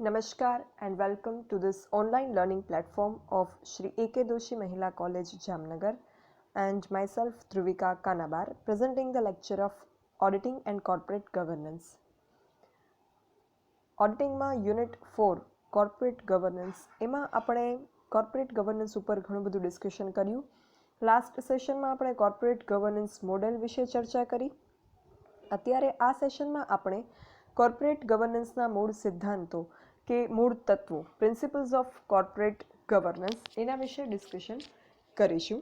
Namaskar and welcome to this online learning platform of Shri A.K. Doshi Mahila College, Jamnagar, and myself Dhruvika Kanabar, presenting the lecture of Auditing and Corporate Governance. Auditingમાં unit 4 corporate governance, એમાં આપણે corporate governance ઉપર ઘણું બધું discussion કર્યું. Last સેશનમાં આપણે corporate governance model વિશે ચર્ચા કરી. અત્યારે આ સેશનમાં આપણે કોર્પોરેટ ગવર્નન્સના મૂળ સિદ્ધાંતો કે મૂળ તત્વો, પ્રિન્સિપલ્સ ઓફ કોર્પોરેટ ગવર્નન્સ, એના વિશે ડિસ્કશન કરીશું.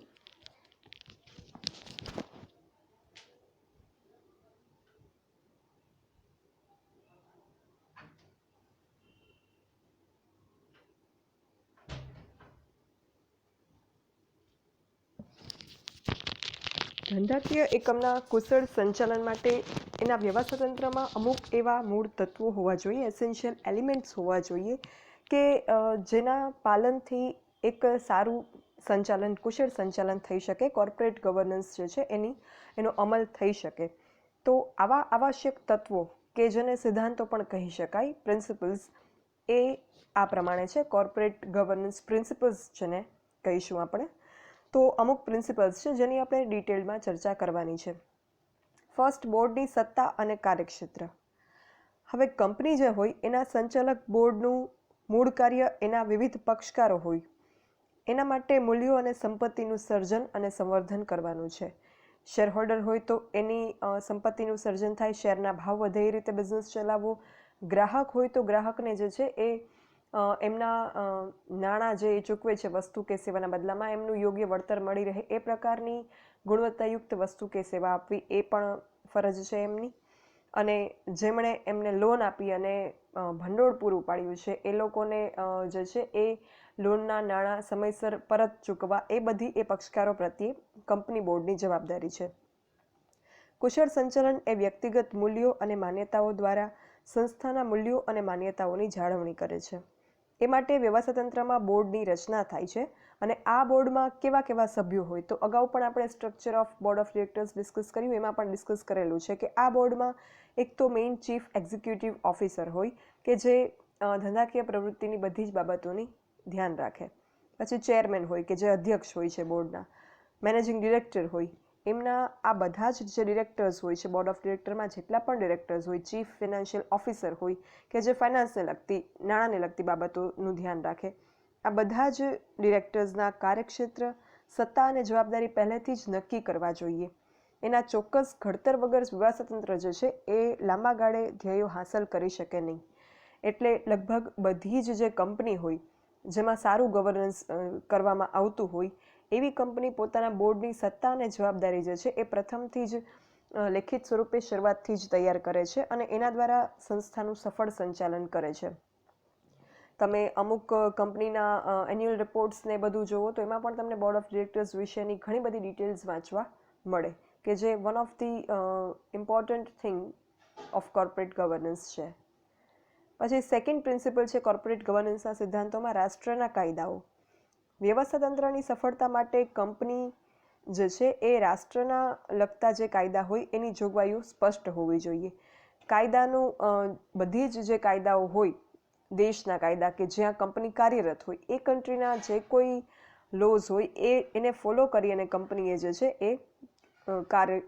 ધંધાકીય એકમના કુશળ સંચાલન માટે એના વ્યવસ્થાતંત્રમાં અમુક એવા મૂળ તત્વો હોવા જોઈએ, એસેન્શિયલ એલિમેન્ટ્સ હોવા જોઈએ કે જેના પાલનથી એક સારું સંચાલન, કુશળ સંચાલન થઈ શકે, કોર્પોરેટ ગવર્નન્સ જે છે એનો અમલ થઈ શકે. તો આવા આવશ્યક તત્વો કે જેને સિદ્ધાંતો પણ કહી શકાય, પ્રિન્સિપલ્સ, એ આ પ્રમાણે છે. કોર્પોરેટ ગવર્નન્સ પ્રિન્સિપલ્સ જેને કહીશું આપણે. તો અમુક પ્રિન્સિપલ્સ છે જેની આપણે ડિટેલમાં ચર્ચા કરવાની છે. ફર્સ્ટ, બોર્ડની સત્તા અને કાર્યક્ષેત્ર. હવે કંપની જે હોય એના સંચાલક બોર્ડનું મૂળ કાર્ય એના વિવિધ પક્ષકારો હોય એના માટે મૂલ્યો અને સંપત્તિનું સર્જન અને સંવર્ધન કરવાનું છે. શેરહોલ્ડર હોય તો એની સંપત્તિનું સર્જન થાય, શેરના ભાવ વધે એ રીતે બિઝનેસ ચલાવવો. ગ્રાહક હોય તો ગ્રાહકને જે છે એ એમના નાણાં જે ચૂકવે છે વસ્તુ કે સેવાના બદલામાં એમનું યોગ્ય વળતર મળી રહે એ પ્રકારની ગુણવત્તાયુક્ત વસ્તુ કે સેવા આપવી એ પણ ફરજ છે એમની. અને જેમણે એમને લોન આપી અને ભંડોળ પૂરું પાડ્યું છે એ લોકોને જે છે એ લોનના નાણાં સમયસર પરત ચૂકવવા, એ બધી એ પક્ષકારો પ્રત્યે કંપની બોર્ડની જવાબદારી છે. કુશળ સંચાલન એ વ્યક્તિગત મૂલ્યો અને માન્યતાઓ દ્વારા સંસ્થાના મૂલ્યો અને માન્યતાઓની જાળવણી કરે છે. એ માટે વ્યવસ્થાતંત્રમાં બોર્ડની રચના થાય છે. અને આ બોર્ડમાં કેવા કેવા સભ્યો હોય, તો અગાઉ પણ આપણે structure of board of directors discuss કર્યું, એમાં પણ ડિસ્કસ કરેલું છે કે આ બોર્ડમાં એક તો મેઇન ચીફ એક્ઝિક્યુટિવ ઓફિસર હોય કે જે ધંધાકીય પ્રવૃત્તિની બધી જ બાબતોની ધ્યાન રાખે. પછી ચેરમેન હોય કે જે અધ્યક્ષ હોય છે બોર્ડના. મેનેજિંગ ડિરેક્ટર હોય. એમના આ બધા જ જે ડિરેક્ટર્સ હોય છે બોર્ડ ઓફ ડિરેક્ટરમાં, જેટલા પણ ડિરેક્ટર્સ હોય, ચીફ ફિનાન્શિયલ ઓફિસર હોય કે જે ફાઇનાન્સને લગતી, નાણાંને લગતી બાબતોનું ધ્યાન રાખે. આ બધા જ ડિરેક્ટર્સના કાર્યક્ષેત્ર, સત્તા અને જવાબદારી પહેલેથી જ નક્કી કરવા જોઈએ. એના ચોક્કસ ઘડતર વગર વ્યવસ્થાતંત્ર જે છે એ લાંબા ગાળે ધ્યેયો હાંસલ કરી શકે નહીં. એટલે લગભગ બધી જ જે કંપની હોય જેમાં સારું ગવર્નન્સ કરવામાં આવતું હોય એવી કંપની પોતાના બોર્ડની સત્તા અને જવાબદારી જે છે એ પ્રથમથી જ લેખિત સ્વરૂપે શરૂઆતથી જ તૈયાર કરે છે અને એના દ્વારા સંસ્થાનું સફળ સંચાલન કરે છે. તમે અમુક કંપનીના એન્યુઅલ રિપોર્ટ્સને બધું જુઓ તો એમાં પણ તમને બોર્ડ ઓફ ડિરેક્ટર્સ વિશેની ઘણી બધી ડિટેલ્સ વાંચવા મળે કે જે one of the important thing of corporate governance છે. પછી સેકન્ડ પ્રિન્સિપલ છે કોર્પોરેટ ગવર્નન્સના સિદ્ધાંતોમાં રાષ્ટ્રના કાયદાઓ. વ્યવસ્થાતંત્રની સફળતા માટે કંપની જે છે એ રાષ્ટ્રના લગતા જે કાયદા હોય એની જોગવાઈઓ સ્પષ્ટ હોવી જોઈએ. કાયદાનું બધી જ જે કાયદાઓ હોય, દેશના કાયદા કે જ્યાં કંપની કાર્યરત હોય, એ કન્ટ્રીના જે કોઈ લોઝ હોય એને ફોલો કરી અને કંપનીએ જે છે એ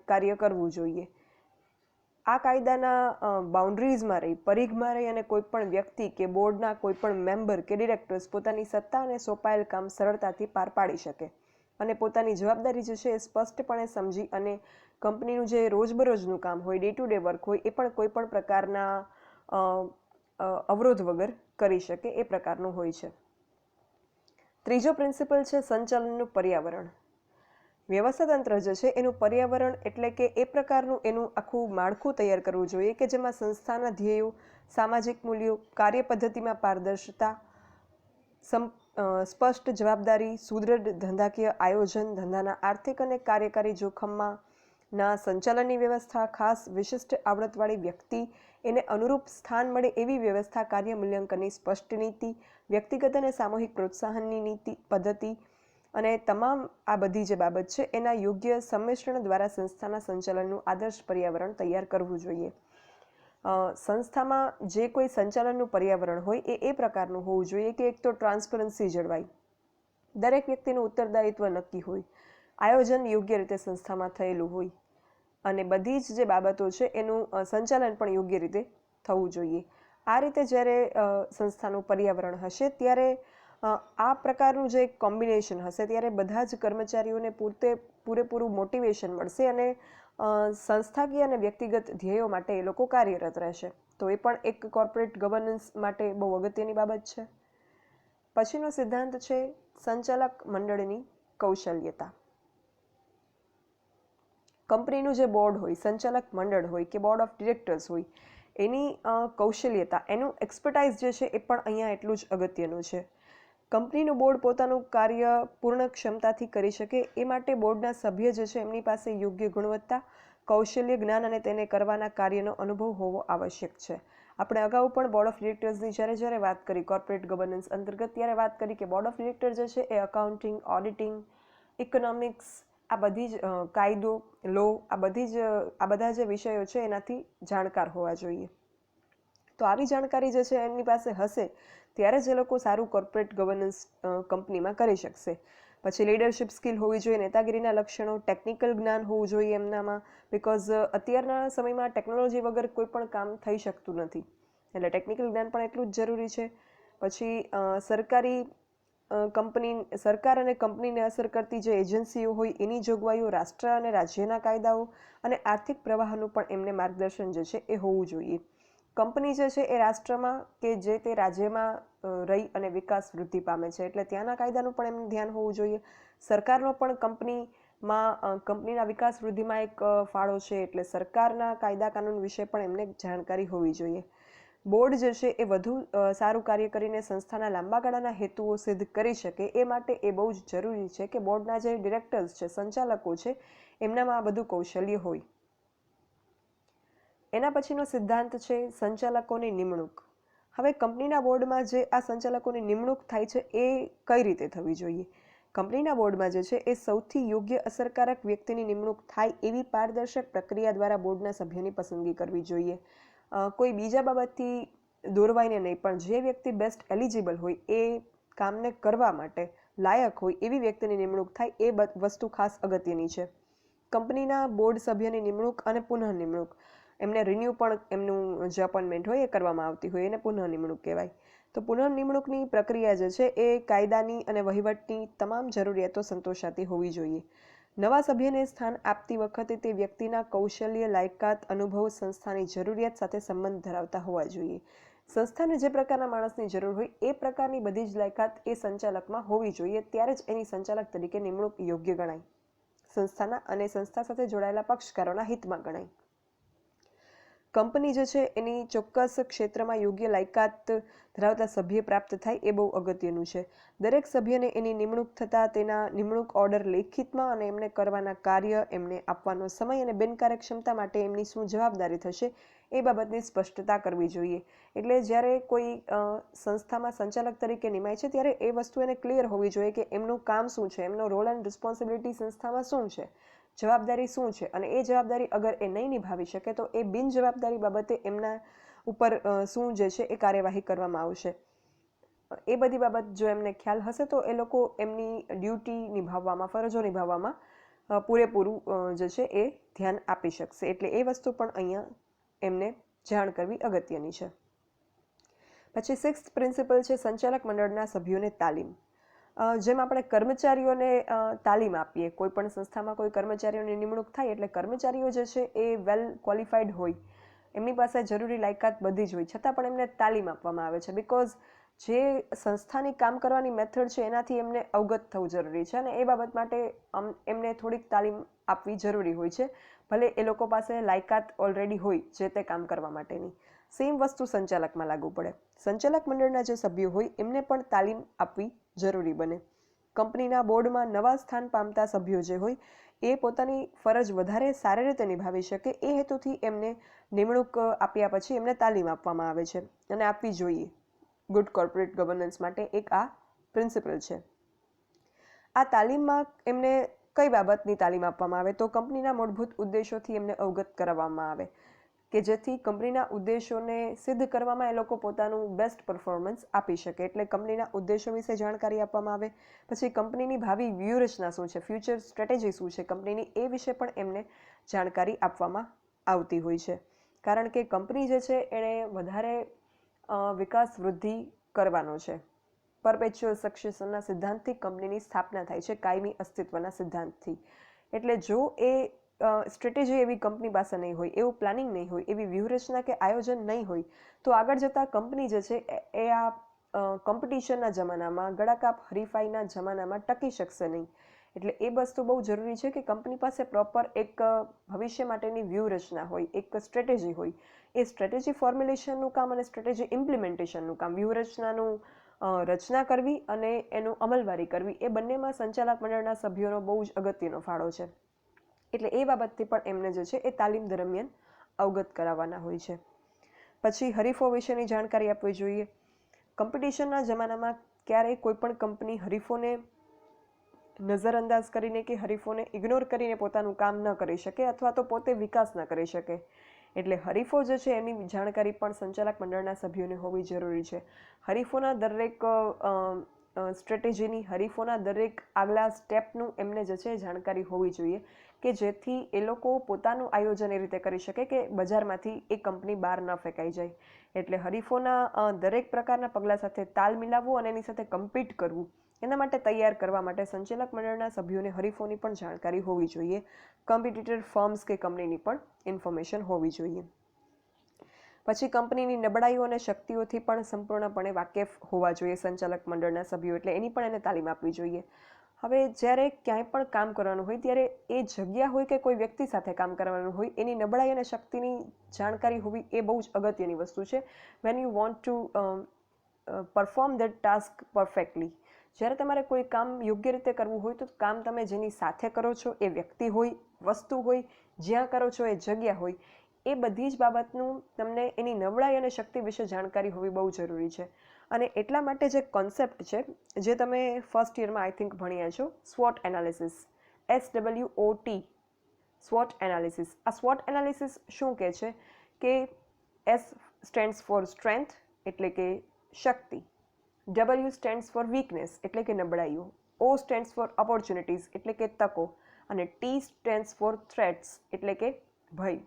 કાર્ય કરવું જોઈએ. આ કાયદાના બાઉન્ડ્રીઝમાં રહી, પરિઘમાં રહી અને કોઈ પણ વ્યક્તિ કે બોર્ડના કોઈ પણ મેમ્બર કે ડિરેક્ટર્સ પોતાની સત્તા અને સોંપાયેલ કામ સરળતાથી પાર પાડી શકે અને પોતાની જવાબદારી જે છે એ સ્પષ્ટપણે સમજી અને કંપનીનું જે રોજબરોજનું કામ હોય, ડે ટુ ડે વર્ક હોય, એ પણ કોઈ પણ પ્રકારના અવરોધ વગર કરી શકે એ પ્રકારનું હોય છે. ત્રીજો પ્રિન્સિપલ છે સંચાલનનું પર્યાવરણ. વ્યવસ્થાતંત્ર જે છે એનું પર્યાવરણ એટલે કે એ પ્રકારનું એનું આખું માળખું તૈયાર કરવું જોઈએ કે જેમાં સંસ્થાના ધ્યેયો, સામાજિક મૂલ્યો, કાર્યપદ્ધતિમાં પારદર્શિતા, સ્પષ્ટ જવાબદારી, સુદૃઢ ધંધાકીય આયોજન, ધંધાના આર્થિક અને કાર્યકારી જોખમમાં ના સંચાલનની વ્યવસ્થા, ખાસ વિશિષ્ટ આવડતવાળી વ્યક્તિ, એને અનુરૂપ સ્થાન મળે એવી વ્યવસ્થા, કાર્ય મૂલ્યાંકનની સ્પષ્ટ નીતિ, વ્યક્તિગત અને સામૂહિક પ્રોત્સાહનની નીતિ પદ્ધતિ અને તમામ આ બધી જે બાબત છે એના યોગ્ય સંમિશ્રણ દ્વારા સંસ્થાના સંચાલનનું આદર્શ પર્યાવરણ તૈયાર કરવું જોઈએ. સંસ્થામાં જે કોઈ સંચાલનનું પર્યાવરણ હોય એ પ્રકારનું હોવું જોઈએ કે એક તો ટ્રાન્સપરન્સી જળવાય, દરેક વ્યક્તિનું ઉત્તરદાયિત્વ નક્કી હોય, આયોજન યોગ્ય રીતે સંસ્થામાં થયેલું હોય અને બધી જ જે બાબતો છે એનું સંચાલન પણ યોગ્ય રીતે થવું જોઈએ. આ રીતે જ્યારે સંસ્થાનું પર્યાવરણ હશે ત્યારે આ પ્રકારનું જે કોમ્બિનેશન હશે ત્યારે બધા જ કર્મચારીઓને પૂરેપૂરું મોટિવેશન મળશે અને સંસ્થાકીય અને વ્યક્તિગત ધ્યેયો માટે એ લોકો કાર્યરત રહેશે. તો એ પણ એક કોર્પોરેટ ગવર્નન્સ માટે બહુ અગત્યની બાબત છે. પછીનો સિદ્ધાંત છે સંચાલક મંડળની કૌશલ્યતા. કંપનીનું જે બોર્ડ હોય, સંચાલક મંડળ હોય કે બોર્ડ ઓફ ડિરેક્ટર્સ હોય, એની કૌશલ્યતા, એનું એક્સપર્ટાઇઝ જે છે એ પણ અહીંયા એટલું જ અગત્યનું છે. કંપનીનું બોર્ડ પોતાનું કાર્ય પૂર્ણ ક્ષમતાથી કરી શકે એ માટે બોર્ડના સભ્ય જે છે એમની પાસે યોગ્ય ગુણવત્તા, કૌશલ્ય, જ્ઞાન અને તેને કરવાના કાર્યનો અનુભવ હોવો આવશ્યક છે. આપણે અગાઉ પણ બોર્ડ ઓફ ડિરેક્ટર્સની જ્યારે વાત કરી કોર્પોરેટ ગવર્નન્સ અંતર્ગત ત્યારે વાત કરી કે બોર્ડ ઓફ ડિરેક્ટર જે છે એ અકાઉન્ટિંગ, ઓડિટિંગ, ઇકોનોમિક્સ, આ બધી જ કાયદો, લો, આ બધા જે વિષયો છે એનાથી જાણકાર હોવા જોઈએ. તો આવી જાણકારી જે છે એમની પાસે હશે ત્યારે જ એ લોકો સારું કોર્પોરેટ ગવર્નન્સ કંપનીમાં કરી શકશે. પછી લીડરશિપ સ્કિલ હોવી જોઈએ, નેતાગીરીના લક્ષણો, ટેકનિકલ જ્ઞાન હોવું જોઈએ એમનામાં, બિકોઝ અત્યારના સમયમાં ટેકનોલોજી વગર કોઈ પણ કામ થઈ શકતું નથી, એટલે ટેકનિકલ જ્ઞાન પણ એટલું જ જરૂરી છે. પછી સરકાર અને કંપનીને અસર કરતી જે એજન્સીઓ હોય એની જોગવાઈઓ, રાષ્ટ્ર અને રાજ્યના કાયદાઓ અને આર્થિક પ્રવાહનું પણ એમને માર્ગદર્શન જે છે એ હોવું જોઈએ. કંપની જે છે એ રાષ્ટ્રમાં કે જે તે રાજ્યમાં રહી અને વિકાસ વૃદ્ધિ પામે છે, એટલે ત્યાંના કાયદાનું પણ એમને ધ્યાન હોવું જોઈએ. સરકારનો પણ કંપનીના વિકાસ વૃદ્ધિમાં એક ફાળો છે, એટલે સરકારના કાયદા કાનૂન વિશે પણ એમને જાણકારી હોવી જોઈએ. બોર્ડ જે છે એ વધુ સારું કાર્ય કરીને સંસ્થાના લાંબા ગાળાના હેતુઓ સિદ્ધ કરી શકે એ માટે એ બહુ જ જરૂરી છે કે બોર્ડના જે ડિરેક્ટર્સ છે, સંચાલકો છે, એમનામાં આ બધું કૌશલ્ય હોય. એના પછીનો સિદ્ધાંત છે સંચાલકોની નિમણૂક. હવે કંપનીના બોર્ડમાં જે આ સંચાલકોની નિમણૂક થાય છે એ કઈ રીતે થવી જોઈએ? કંપનીના બોર્ડમાં જે છે એ સૌથી યોગ્ય અસરકારક વ્યક્તિની નિમણૂક થાય એવી પારદર્શક પ્રક્રિયા દ્વારા બોર્ડના સભ્યની પસંદગી કરવી જોઈએ. કોઈ બીજા બાબતથી દોરવાઈને નહીં, પણ જે વ્યક્તિ બેસ્ટ એલિજિબલ હોય, એ કામને કરવા માટે લાયક હોય એવી વ્યક્તિની નિમણૂક થાય એ વસ્તુ ખાસ અગત્યની છે. કંપનીના બોર્ડ સભ્યની નિમણૂક અને પુનઃ નિમણૂક, એમને રિન્યૂ પણ એમનું જે અપોઇન્ટમેન્ટ હોય એ કરવામાં આવતી હોય એને પુનઃ નિમણૂક કહેવાય. તો પુનઃ નિમણૂકની પ્રક્રિયા જે છે એ કાયદાની અને વહીવટની તમામ જરૂરિયાતો સંતોષાતી હોવી જોઈએ. નવા સભ્યને સ્થાન આપતી વખતે તે વ્યક્તિના કૌશલ્ય, લાયકાત, અનુભવ, સંસ્થાની જરૂરિયાત સાથે સંબંધ ધરાવતા હોવા જોઈએ. સંસ્થાને જે પ્રકારના માણસની જરૂર હોય એ પ્રકારની બધી જ લાયકાત એ સંચાલકમાં હોવી જોઈએ, ત્યારે જ એની સંચાલક તરીકે નિમણૂક યોગ્ય ગણાય, સંસ્થાના અને સંસ્થા સાથે જોડાયેલા પક્ષકારોના હિતમાં ગણાય. કંપની જે છે એની ચોક્કસ ક્ષેત્રમાં યોગ્ય લાયકાત ધરાવતા સભ્ય પ્રાપ્ત થાય એ બહુ અગત્યનું છે. દરેક સભ્યને એની નિમણૂક થતાં તેના નિમણૂક ઓર્ડર લેખિતમાં અને એમને કરવાના કાર્ય, એમને આપવાનો સમય અને બિનકાર્યક્ષમતા માટે એમની શું જવાબદારી થશે એ બાબતની સ્પષ્ટતા કરવી જોઈએ. એટલે જ્યારે કોઈ સંસ્થામાં સંચાલક તરીકે નિમાય છે ત્યારે એ વસ્તુ એને ક્લિયર હોવી જોઈએ કે એમનું કામ શું છે, એમનો રોલ એન્ડ રિસ્પોન્સિબિલિટી સંસ્થામાં શું છે, જવાબદારી શું છે, અને એ જવાબદારી અગર એ નહીં નિભાવી શકે તો એ બિનજવાબદારી બાબતે એમના ઉપર શું જે છે એ કાર્યવાહી કરવામાં આવશે. એ બધી બાબત જો એમને ખ્યાલ હશે તો એ લોકો એમની ડ્યુટી નિભાવવામાં, ફરજો નિભાવવામાં પૂરેપૂરું જે છે એ ધ્યાન આપી શકશે. એટલે એ વસ્તુ પણ અહીંયા એમને જાણ કરવી અગત્યની છે. પછી 6th પ્રિન્સિપલ છે સંચાલક મંડળના સભ્યોને તાલીમ. જેમ આપણે કર્મચારીઓને તાલીમ આપીએ, કોઈ પણ સંસ્થામાં કોઈ કર્મચારીઓની નિમણૂક થાય એટલે કર્મચારીઓ જે છે એ વેલ ક્વોલિફાઈડ હોય, એમની પાસે જરૂરી લાયકાત બધી જ હોય, છતાં પણ એમને તાલીમ આપવામાં આવે છે. બિકોઝ જે સંસ્થાની કામ કરવાની મેથડ છે એનાથી એમને અવગત થવું જરૂરી છે અને એ બાબત માટે એમને થોડીક તાલીમ આપવી જરૂરી હોય છે, ભલે એ લોકો પાસે લાયકાત ઓલરેડી હોય જે તે કામ કરવા માટેની. સેમ વસ્તુ સંચાલકમાં લાગુ પડે. સંચાલક મંડળના જે સભ્યો હોય એમને પણ તાલીમ આપવી જરૂરી બને. કંપનીના બોર્ડમાં નવા સ્થાન પામતા સભ્યો જે હોય એ પોતાની ફરજ વધારે સારી રીતે નિભાવી શકે એ હેતુથી એમને નિમણૂક આપ્યા પછી એમને તાલીમ આપવામાં આવે છે અને આપવી જોઈએ. ગુડ કોર્પોરેટ ગવર્નન્સ માટે એક આ પ્રિન્સિપલ છે. આ તાલીમમાં એમને કઈ બાબતની તાલીમ આપવામાં આવે તો કંપનીના મૂળભૂત ઉદ્દેશોથી એમને અવગત કરાવવામાં આવે. કે જેથી કંપનીના ઉદ્દેશોને સિદ્ધ કરવામાં એ લોકો પોતાનું બેસ્ટ પરફોર્મન્સ આપી શકે. એટલે કંપનીના ઉદ્દેશો વિશે જાણકારી આપવામાં આવે. પછી કંપનીની ભાવિ વ્યૂહરચના શું છે, ફ્યુચર સ્ટ્રેટેજી શું છે કંપનીની, એ વિશે પણ એમને જાણકારી આપવામાં આવતી હોય છે. કારણ કે કંપની જે છે એણે વધારે વિકાસ વૃદ્ધિ કરવાનો છે. પરપેચ્યુઅલ સક્સેશનના સિદ્ધાંતથી કંપનીની સ્થાપના થાય છે, કાયમી અસ્તિત્વના સિદ્ધાંતથી. એટલે જો એ સ્ટ્રેટેજી એવી કંપની પાસે નહીં હોય, એવું પ્લાનિંગ નહીં હોય, એવી વ્યૂહરચના કે આયોજન નહીં હોય, તો આગળ જતાં કંપની જે છે એ આ કોમ્પિટિશનના જમાનામાં, ગળાકાપ હરીફાઈના જમાનામાં ટકી શકશે નહીં. એટલે એ વસ્તુ બહુ જરૂરી છે કે કંપની પાસે પ્રોપર એક ભવિષ્ય માટેની વ્યૂહરચના હોય, એક સ્ટ્રેટેજી હોય. એ સ્ટ્રેટેજી ફોર્મ્યુલેશનનું કામ અને સ્ટ્રેટેજી ઇમ્પ્લિમેન્ટેશનનું કામ, વ્યૂહરચનાનું રચના કરવી અને એનું અમલવારી કરવી, એ બંનેમાં સંચાલક મંડળના સભ્યોનો બહુ જ અગત્યનો ફાળો છે. એટલે એ બાબતથી પણ એમને જે છે એ તાલીમ દરમિયાન અવગત કરાવવાના હોય છે. પછી હરીફો વિશેની જાણકારી આપવી જોઈએ. કોમ્પિટિશનના જમાનામાં ક્યારેય કોઈ પણ કંપની હરીફોને નજરઅંદાજ કરીને કે હરીફોને ઇગ્નોર કરીને પોતાનું કામ ન કરી શકે અથવા તો પોતે વિકાસ ન કરી શકે. એટલે હરીફો જે છે એની જાણકારી પણ સંચાલક મંડળના સભ્યોને હોવી જરૂરી છે. હરીફોના દરેક સ્ટ્રેટેજીની, હરીફોના દરેક આગલા સ્ટેપનું એમને જે છે જાણકારી હોવી જોઈએ કે જેથી એ લોકો પોતાનું આયોજન એ રીતે કરી શકે કે બજારમાંથી એ કંપની બહાર ન ફેંકાઈ જાય. એટલે હરીફોના દરેક પ્રકારના પગલાં સાથે તાલ મિલાવવું અને એની સાથે કમ્પીટ કરવું, એના માટે તૈયાર કરવા માટે સંચાલક મંડળના સભ્યોને હરીફોની પણ જાણકારી હોવી જોઈએ. કોમ્પિટિટર ફર્મ્સ કે કંપનીની પણ ઇન્ફોર્મેશન હોવી જોઈએ. પછી કંપનીની નબળાઈઓ અને શક્તિઓથી પણ સંપૂર્ણપણે વાકેફ હોવા જોઈએ સંચાલક મંડળના સભ્યો. એટલે એની પણ એને તાલીમ આપવી જોઈએ. હવે જ્યારે ક્યાંય પણ કામ કરવાનું હોય ત્યારે એ જગ્યા હોય કે કોઈ વ્યક્તિ સાથે કામ કરવાનું હોય, એની નબળાઈ અને શક્તિની જાણકારી હોવી એ બહુ જ અગત્યની વસ્તુ છે. When you want to perform that task perfectly, જ્યારે તમારે કોઈ કામ યોગ્ય રીતે કરવું હોય તો કામ તમે જેની સાથે કરો છો, એ વ્યક્તિ હોય, વસ્તુ હોય, જ્યાં કરો છો એ જગ્યા હોય, એ બધી જ બાબતનું તમને એની નબળાઈ અને શક્તિ વિશે જાણકારી હોવી બહુ જરૂરી છે. અને એટલા માટે જે કોન્સેપ્ટ છે, જે તમે ફર્સ્ટ યરમાં આઈ થિંક ભણ્યા છો, SWOT analysis, SWOT, SWOT analysis. આ SWOT એનાલિસિસ શું કહે છે કે S સ્ટેન્ડ્સ ફોર સ્ટ્રેન્થ એટલે કે શક્તિ, W સ્ટેન્ડ્સ ફોર વીકનેસ એટલે કે નબળાઈઓ, O સ્ટેન્ડ્સ ફોર ઓપોર્ચ્યુનિટીઝ એટલે કે તકો, અને T સ્ટેન્ડ્સ ફોર થ્રેટ્સ એટલે કે ભય.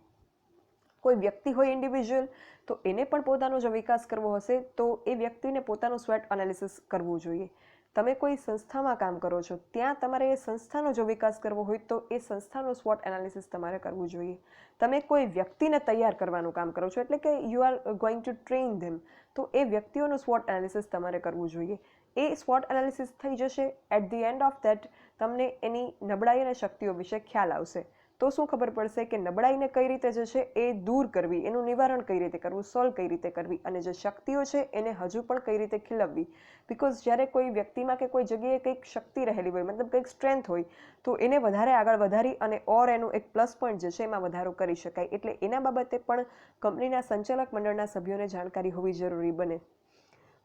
કોઈ વ્યક્તિ હોય ઇન્ડિવિજ્યુઅલ, તો એને પણ પોતાનો જો વિકાસ કરવો હશે તો એ વ્યક્તિને પોતાનું સ્વેટ એનાલિસિસ કરવું જોઈએ. તમે કોઈ સંસ્થામાં કામ કરો છો, ત્યાં તમારે એ સંસ્થાનો જો વિકાસ કરવો હોય તો એ સંસ્થાનું સ્વોટ એનાલિસિસ તમારે કરવું જોઈએ. તમે કોઈ વ્યક્તિને તૈયાર કરવાનું કામ કરો છો, એટલે કે you are going to train them, તો એ વ્યક્તિઓનું સ્વોટ એનાલિસિસ તમારે કરવું જોઈએ. એ સ્વોટ એનાલિસિસ થઈ જશે, at the end of that તમને એની નબળાઈ અને શક્તિઓ વિશે ખ્યાલ આવશે. તો શું ખબર પડશે કે નબળાઈને કઈ રીતે જે છે એ દૂર કરવી, એનું નિવારણ કઈ રીતે કરવું, સોલ્વ કઈ રીતે કરવી, અને જે શક્તિઓ છે એને હજુ પણ કઈ રીતે ખીલવવી. બિકોઝ જ્યારે કોઈ વ્યક્તિમાં કે કોઈ જગ્યાએ કંઈક શક્તિ રહેલી હોય, મતલબ કંઈક સ્ટ્રેન્થ હોય, તો એને વધારે આગળ વધારી અને એનું એક પ્લસ પોઈન્ટ જે છે એમાં વધારો કરી શકાય. એટલે એના બાબતે પણ કંપનીના સંચાલક મંડળના સભ્યોને જાણકારી હોવી જરૂરી બને.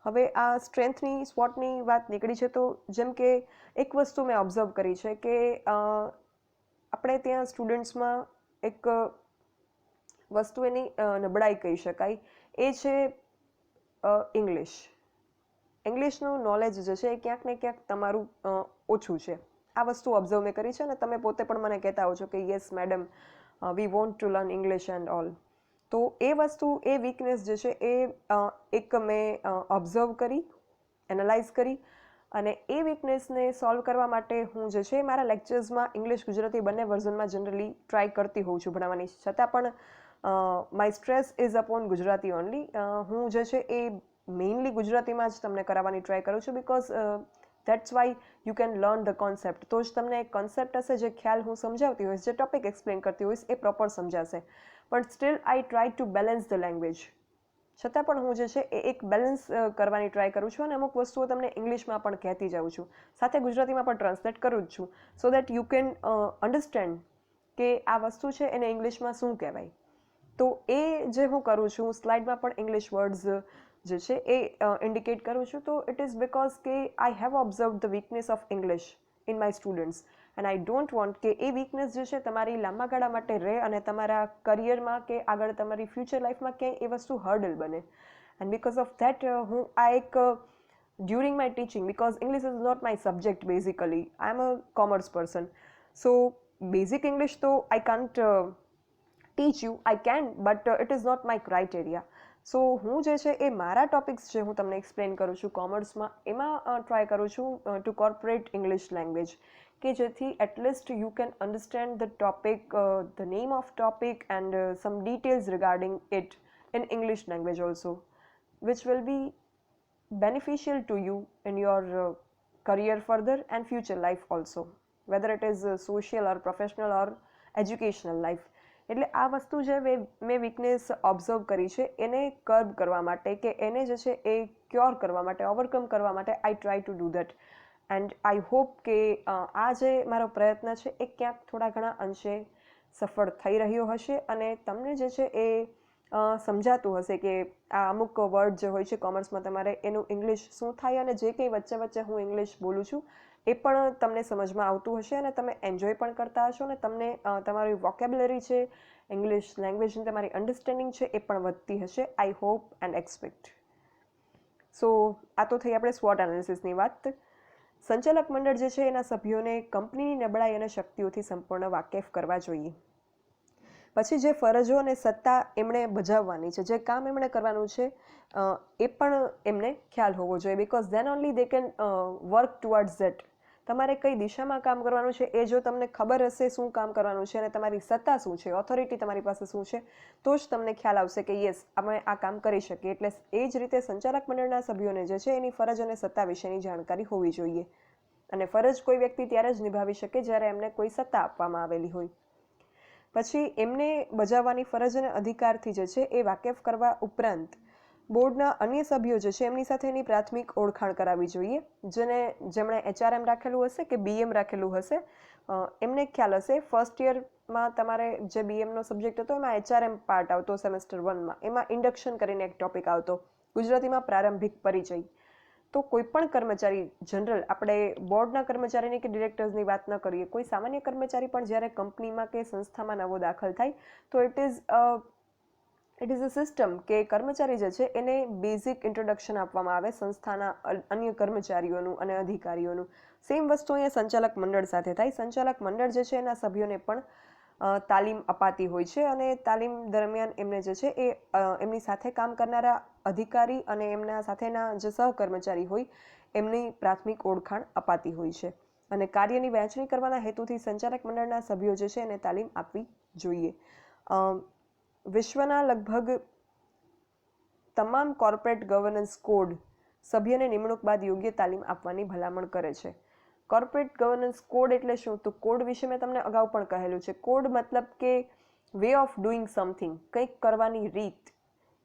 હવે આ સ્ટ્રેન્થની, સ્વોટની વાત નીકળી છે, તો જેમ કે એક વસ્તુ મેં ઓબ્ઝર્વ કરી છે કે આપણે ત્યાં સ્ટુડન્ટ્સમાં એક વસ્તુ એની નબળાઈ કહી શકાય, એ છે ઇંગ્લિશ. ઇંગ્લિશનું નોલેજ જે છે એ ક્યાંક ને ક્યાંક તમારું ઓછું છે. આ વસ્તુ ઓબ્ઝર્વ મેં કરી છે અને તમે પોતે પણ મને કહેતા હો છો કે yes madam, we want to learn English and all. તો એ વસ્તુ, એ વીકનેસ જે છે એ એક મેં ઓબ્ઝર્વ કરી, એનાલાઇઝ કરી, અને એ વીકનેસને સોલ્વ કરવા માટે હું જે છે મારા લેક્ચર્સમાં ઇંગ્લિશ ગુજરાતી બંને વર્ઝનમાં જનરલી ટ્રાય કરતી હોઉં છું ભણાવવાની. છતાં પણ my stress is upon Gujarati only. હું જે છે એ મેઇનલી ગુજરાતીમાં જ તમને કરાવવાની ટ્રાય કરું છું, because that's why you can learn the concept. તો જ તમને એક કોન્સેપ્ટ હશે, જે ખ્યાલ હું સમજાવતી હોઈશ, જે ટોપિક એક્સપ્લેન કરતી હોઈશ, એ પ્રોપર સમજાશે. પણ steel I try to balance the language. છતાં પણ હું જે છે એ એક બેલેન્સ કરવાની ટ્રાય કરું છું, અને અમુક વસ્તુઓ તમને ઇંગ્લિશમાં પણ કહેતી જાઉં છું, સાથે ગુજરાતીમાં પણ ટ્રાન્સલેટ કરું જ છું, so that you can understand કે આ વસ્તુ છે એને ઇંગ્લિશમાં શું કહેવાય. તો એ જે હું કરું છું, સ્લાઇડમાં પણ ઇંગ્લિશ વર્ડ્સ જે છે એ ઇન્ડિકેટ કરું છું. તો ઇટ ઇઝ બિકોઝ કે I have observe the weakness of English in my students. And I don't want કે એ વીકનેસ જે છે તમારી લાંબા ગાળા માટે રહે અને તમારા કરિયરમાં કે આગળ તમારી ફ્યુચર લાઈફમાં ક્યાંય એ વસ્તુ હર્ડલ બને. એન્ડ બિકોઝ ઓફ ધેટ હું આ એક during my teaching, because English is not my subject basically, I'm a commerce person, so basic English though I can't teach you, I can, but it is not my criteria. સો હું જે છે એ મારા topics જે હું તમને explain કરું છું કોમર્સમાં એમાં ટ્રાય કરું છું ટુ કોર્પોરેટ ઇંગ્લિશ લેંગ્વેજ, કે જેથી at least you can understand the topic, the name of topic and sum details regarding it in English language also, which will be beneficial to you in your career further and future life also, whether it is social or professional or educational life. એટલે આ વસ્તુ જે મેં weakness observe કરી છે એને kerb કરવા માટે કે એને જે છે એ ક્યોર કરવા માટે, ઓવરકમ કરવા માટે આઈ try to do that. And I hope કે આ જે મારો પ્રયત્ન છે એ ક્યાંક થોડા ઘણા અંશે સફળ થઈ રહ્યો હશે અને તમને જે છે એ સમજાતું હશે કે આ અમુક વર્ડ જે હોય છે કોમર્સમાં તમારે એનું ઇંગ્લિશ શું થાય અને જે કંઈ વચ્ચે વચ્ચે હું ઇંગ્લિશ બોલું છું એ પણ તમને સમજમાં આવતું હશે અને તમે એન્જોય પણ કરતા હશો અને તમને તમારી વોકેબ્યુલરી છે, ઇંગ્લિશ લેંગ્વેજની તમારી અન્ડરસ્ટેન્ડિંગ છે એ પણ વધતી હશે, આઈ હોપ એન્ડ એક્સપેક્ટ. સો આ તો થઈ આપણે સ્વોટ એનાલિસિસની વાત. સંચાલક મંડળ જે છે એના સભ્યોને કંપનીની નબળાઈ અને શક્તિઓથી સંપૂર્ણ વાકેફ કરવા જોઈએ. પછી જે ફરજો અને સત્તા એમણે બજાવવાની છે, જે કામ એમણે કરવાનું છે એ પણ એમને ખ્યાલ હોવો જોઈએ, because than only they can work towards that. તમારે કઈ દિશામાં કામ કરવાનું છે એ જો તમને ખબર હશે શું કામ કરવાનું છે અને તમારી સત્તા શું છે, ઓથોરિટી તમારી પાસે શું છે, તો જ તમને ખ્યાલ આવશે કે યસ અમે આ કામ કરી શકીએ. એટલે એ જ રીતે સંચાલક મંડળના સભ્યોને જે છે એની ફરજ અને સત્તા વિશેની જાણકારી હોવી જોઈએ. અને ફરજ કોઈ વ્યક્તિ ત્યારે જ નિભાવી શકે જ્યારે એમને કોઈ સત્તા આપવામાં આવેલી હોય. પછી એમને બજાવવાની ફરજ અને અધિકારથી જે છે એ વાકેફ કરવા ઉપરાંત બોર્ડના અન્ય સભ્યો જે છે એમની સાથે એની પ્રાથમિક ઓળખાણ કરાવવી જોઈએ. જેમણે HRM રાખેલું હશે કે BM રાખેલું હશે એમને ખ્યાલ હશે. ફર્સ્ટ યરમાં તમારે જે BMનો સબ્જેક્ટ હતો એમાં HRM પાર્ટ આવતો સેમેસ્ટર 1માં, એમાં ઇન્ડક્શન કરીને એક ટોપિક આવતો, ગુજરાતીમાં પ્રારંભિક પરિચય. તો કોઈ પણ કર્મચારી, જનરલ, આપણે બોર્ડના કર્મચારીની કે ડિરેક્ટર્સની વાત ન કરીએ, કોઈ સામાન્ય કર્મચારી પણ જ્યારે કંપનીમાં કે સંસ્થામાં નવો દાખલ થાય તો ઇટ ઇઝ અ સિસ્ટમ કે કર્મચારી જે છે એને બેઝિક ઇન્ટ્રોડક્શન આપવામાં આવે સંસ્થાના અન્ય કર્મચારીઓનું અને અધિકારીઓનું. સેમ વસ્તુ અહીંયા સંચાલક મંડળ સાથે થાય. સંચાલક મંડળ જે છે એના સભ્યોને પણ તાલીમ અપાતી હોય છે અને તાલીમ દરમિયાન એમને જે છે એ એમની સાથે કામ કરનારા અધિકારી અને એમના સાથેના જે સહકર્મચારી હોય એમની પ્રાથમિક ઓળખાણ અપાતી હોય છે. અને કાર્યની વહેંચણી કરવાના હેતુથી સંચાલક મંડળના સભ્યો જે છે એને તાલીમ આપવી જોઈએ. વિશ્વના લગભગ તમામ કોર્પોરેટ ગવર્નન્સ કોડ સભ્યને નિમણૂક બાદ યોગ્ય તાલીમ આપવાની ભલામણ કરે છે. કોર્પોરેટ ગવર્નન્સ કોડ એટલે શું? તો કોડ વિશે મેં તમને અગાઉ પણ કહેલું છે. કોડ મતલબ કે વે ઓફ ડુઈંગ સમથિંગ, કંઈક કરવાની રીત,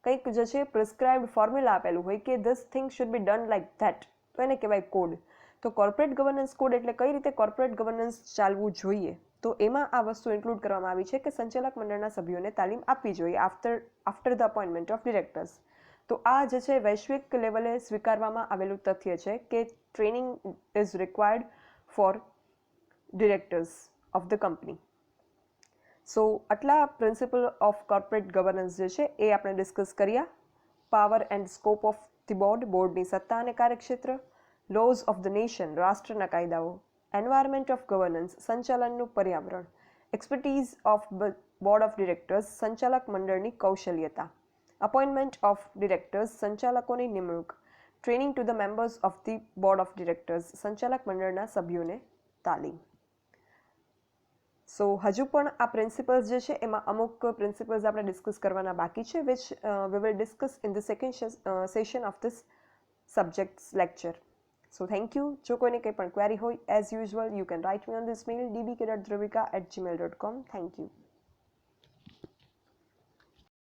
કંઈક જે છે પ્રિસ્ક્રાઇબ્ડ ફોર્મ્યુલા આપેલું હોય કે this thing should be done like that, તો એને કહેવાય કોડ. તો કોર્પોરેટ ગવર્નન્સ કોડ એટલે કઈ રીતે કોર્પોરેટ ગવર્નન્સ ચાલવું જોઈએ, તો એમાં આ વસ્તુ ઇન્ક્લુડ કરવામાં આવી છે કે સંચાલક મંડળના સભ્યોને તાલીમ આપવી જોઈએ after the appointment of directors. તો આ જે છે વૈશ્વિક લેવલે સ્વીકારવામાં આવેલું તથ્ય છે કે training is required for directors of the company. So આટલા પ્રિન્સિપલ ઓફ કોર્પોરેટ ગવર્નન્સ જે છે એ આપણે ડિસ્કસ કર્યા. Power and scope of the board, બોર્ડની સત્તા અને કાર્યક્ષેત્ર, લોઝ ઓફ ધ નેશન, રાષ્ટ્રના કાયદાઓ, એન્વાયરમેન્ટ ઓફ ગવર્નન્સ, સંચાલનનું પર્યાવરણ, expertise of board of directors, સંચાલક મંડળની કૌશલ્યતા, અપોઇન્ટમેન્ટ ઓફ ડિરેક્ટર્સ, સંચાલકોની નિમણૂક, training to the members of the board of directors, સંચાલક મંડળના સભ્યોને તાલીમ. સો હજુ પણ આ પ્રિન્સિપલ્સ જે છે એમાં અમુક પ્રિન્સિપલ્સ આપણે ડિસ્કસ કરવાના બાકી છે, which we will discuss in the second session of this subjects lecture. So thank you. જો કોઈને કંઈ પણ ક્વેરી હોય, as usual you can write me on this mail dbk.dhruvika@gmail.com. Thank you.